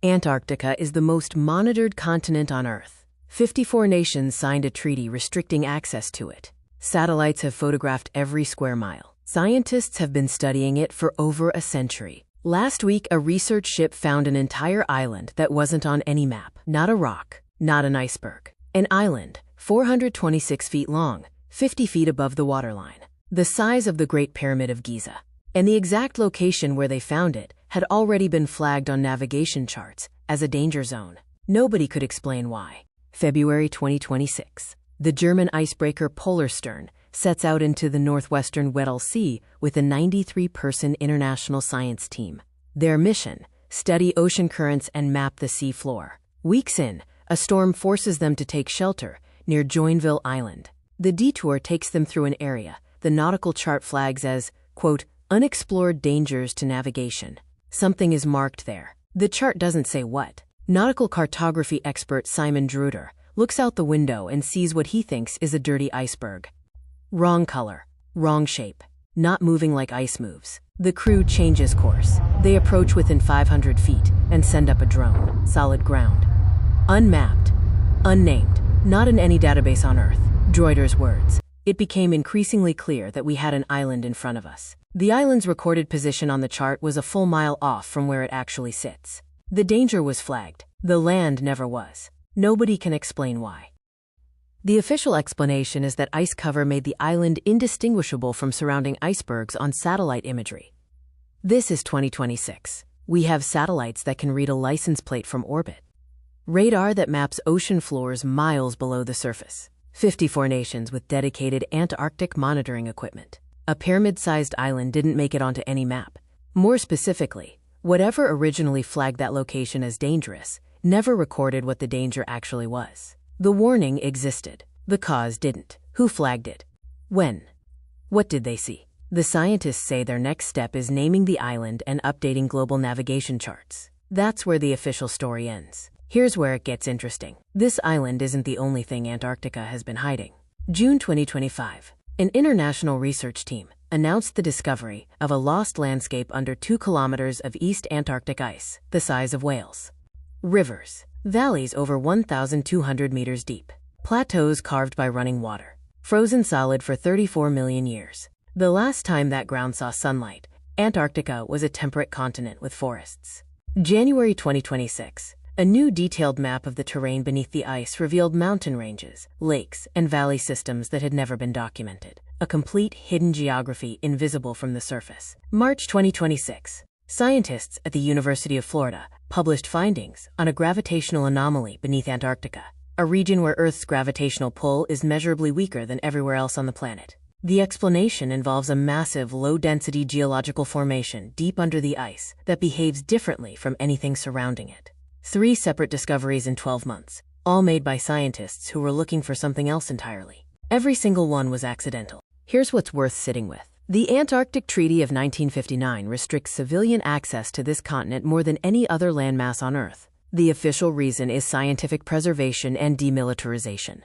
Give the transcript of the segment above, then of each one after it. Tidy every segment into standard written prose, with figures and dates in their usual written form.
Antarctica is the most monitored continent on Earth. 54 nations signed a treaty restricting access to it. Satellites have photographed every square mile. Scientists have been studying it for over a century. Last week, a research ship found an entire island that wasn't on any map. Not a rock, not an iceberg. An island, 426 feet long, 50 feet above the waterline. The size of the Great Pyramid of Giza. And the exact location where they found it had already been flagged on navigation charts as a danger zone. Nobody could explain why. February 2026. The German icebreaker Polarstern sets out into the northwestern Weddell Sea with a 93-person international science team. Their mission: study ocean currents and map the sea floor. Weeks in, a storm forces them to take shelter near Joinville Island. The detour takes them through an area the Nautical chart flags as, quote, unexplored dangers to navigation. Something is marked there. The chart doesn't say what. Nautical cartography expert Simon Dreutter looks out the window and sees what he thinks is a dirty iceberg. Wrong color, wrong shape, not moving like ice moves. The crew changes course. They approach within 500 feet and send up a drone. Solid ground. Unmapped. Unnamed. Not in any database on Earth. Dreutter's words. It became increasingly clear that we had an island in front of us. The island's recorded position on the chart was a full mile off from where it actually sits. The danger was flagged. The land never was. Nobody can explain why. The official explanation is that ice cover made the island indistinguishable from surrounding icebergs on satellite imagery. This is 2026. We have satellites that can read a license plate from orbit. Radar that maps ocean floors miles below the surface. 54 nations with dedicated Antarctic monitoring equipment. A pyramid-sized island didn't make it onto any map. More specifically, whatever originally flagged that location as dangerous never recorded what the danger actually was. The warning existed. The cause didn't. Who flagged it? When? What did they see? The scientists say their next step is naming the island and updating global navigation charts. That's where the official story ends. Here's where it gets interesting. This island isn't the only thing Antarctica has been hiding. June 2025. An international research team announced the discovery of a lost landscape under 2 kilometers of East Antarctic ice, the size of Wales. Rivers, valleys over 1,200 meters deep, plateaus carved by running water, frozen solid for 34 million years. The last time that ground saw sunlight, Antarctica was a temperate continent with forests. January 2026. A new detailed map of the terrain beneath the ice revealed mountain ranges, lakes, and valley systems that had never been documented. A complete hidden geography invisible from the surface. March 2026. Scientists at the University of Florida published findings on a gravitational anomaly beneath Antarctica, a region where Earth's gravitational pull is measurably weaker than everywhere else on the planet. The explanation involves a massive, low-density geological formation deep under the ice that behaves differently from anything surrounding it. 3 separate discoveries in 12 months, all made by scientists who were looking for something else entirely. Every single one was accidental. Here's what's worth sitting with. The Antarctic Treaty of 1959 restricts civilian access to this continent more than any other landmass on Earth. The official reason is scientific preservation and demilitarization.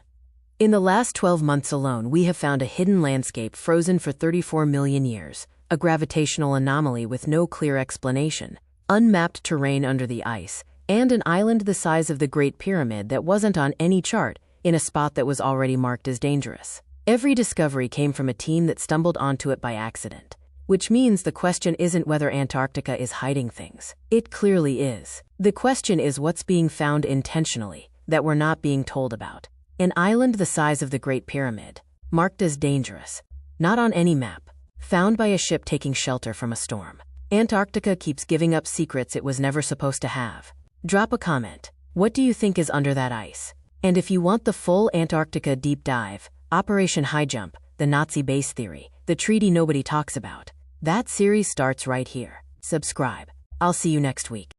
In the last 12 months alone, we have found a hidden landscape frozen for 34 million years, a gravitational anomaly with no clear explanation, unmapped terrain under the ice, and an island the size of the Great Pyramid that wasn't on any chart in a spot that was already marked as dangerous. Every discovery came from a team that stumbled onto it by accident, which means the question isn't whether Antarctica is hiding things. It clearly is. The question is what's being found intentionally that we're not being told about. An island the size of the Great Pyramid, marked as dangerous, not on any map, found by a ship taking shelter from a storm. Antarctica keeps giving up secrets it was never supposed to have. Drop a comment. What do you think is under that ice? And if you want the full Antarctica deep dive, Operation High Jump, the Nazi base theory, the treaty nobody talks about, that series starts right here. Subscribe. I'll see you next week.